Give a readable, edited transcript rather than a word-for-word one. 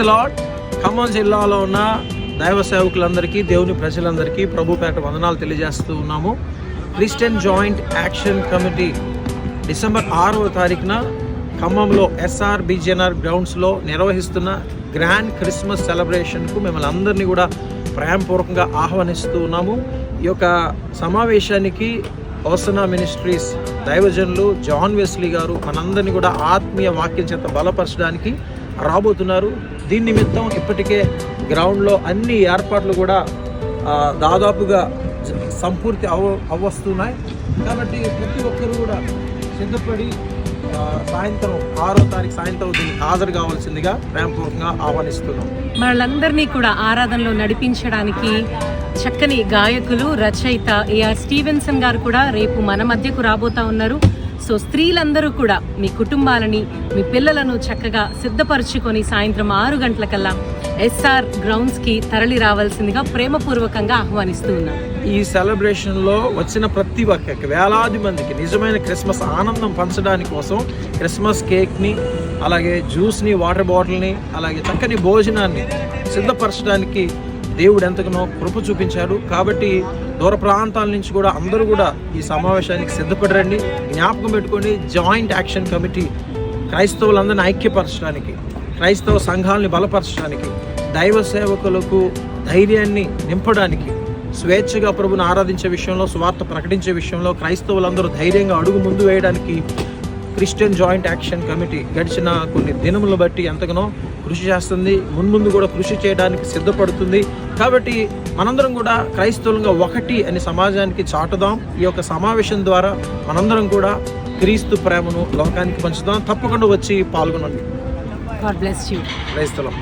Lord. Khammam జిల్లాలో ఉన్న దైవ సేవకులందరికీ, దేవుని ప్రజలందరికీ ప్రభుపేట వందనాలు తెలియజేస్తూ ఉన్నాము. Christian joint action committee December 6వ తారీఖున ఖమ్మంలో SRBGNR గ్రౌండ్స్లో నిర్వహిస్తున్న గ్రాండ్ క్రిస్మస్ సెలబ్రేషన్కు మిమ్మల్ని అందరినీ కూడా ప్రేమపూర్వకంగా ఆహ్వానిస్తూ ఉన్నాము. ఈ యొక్క సమావేశానికి హోసనా మినిస్ట్రీస్ దైవజనులు జాన్ వెస్లీ గారు మనందరినీ కూడా ఆత్మీయ వాక్యం చేత బలపరచడానికి రాబోతున్నారు. దీని నిమిత్తం ఇప్పటికే గ్రౌండ్లో అన్ని ఏర్పాట్లు కూడా దాదాపుగా సంపూర్తి అవ్వస్తున్నాయి. కాబట్టి ప్రతి ఒక్కరు కూడా సిద్ధపడి సాయంత్రం 6వ తారీఖు సాయంత్రం దీనికి హాజరు కావాల్సిందిగా ప్రేమపూర్వకంగా ఆహ్వానిస్తున్నాం. మనలందరినీ కూడా ఆరాధనలో నడిపించడానికి చక్కని గాయకులు, రచయిత AR స్టీవెన్సన్ గారు కూడా రేపు మన మధ్యకు రాబోతా ఉన్నారు. సో స్త్రీలందరూ కూడా మీ కుటుంబాలని, మీ పిల్లలను చక్కగా సిద్ధపరచుకొని సాయంత్రం 6 గంటలకల్లా SR గ్రౌండ్స్కి తరలి రావాల్సిందిగా ప్రేమపూర్వకంగా ఆహ్వానిస్తూ ఉన్నాం. ఈ సెలబ్రేషన్లో వచ్చిన ప్రతి ఒక్కరికి, వేలాది మందికి నిజమైన క్రిస్మస్ ఆనందం పంచడానికి కోసం క్రిస్మస్ కేక్ని, అలాగే జ్యూస్ని, వాటర్ బాటిల్ని, అలాగే చక్కని భోజనాన్ని సిద్ధపరచడానికి దేవుడు ఎంతగానో కృప చూపించాడు. కాబట్టి దూర ప్రాంతాల నుంచి కూడా అందరూ కూడా ఈ సమావేశానికి సిద్ధపడరండి. జ్ఞాపకం పెట్టుకోండి, జాయింట్ యాక్షన్ కమిటీ క్రైస్తవులందరినీ ఐక్యపరచడానికి, క్రైస్తవ సంఘాలని బలపరచడానికి, దైవ సేవకులకు ధైర్యాన్ని నింపడానికి, స్వేచ్ఛగా ప్రభుని ఆరాధించే విషయంలో, సువార్త ప్రకటించే విషయంలో క్రైస్తవులందరూ ధైర్యంగా అడుగు ముందు వేయడానికి క్రిస్టియన్ జాయింట్ యాక్షన్ కమిటీ గడిచిన కొన్ని దినములు బట్టి ఎంతగానో కృషి చేస్తుంది. మున్ముందు కూడా కృషి చేయడానికి సిద్ధపడుతుంది. కాబట్టి మనందరం కూడా క్రైస్తవులుగా ఒకటి అని సమాజానికి చాటుదాం. ఈ యొక్క సమావేశం ద్వారా మనందరం కూడా క్రీస్తు ప్రేమను లోకానికి పంచుదాం. తప్పకుండా వచ్చి పాల్గొనండి. God bless you. క్రైస్తవం.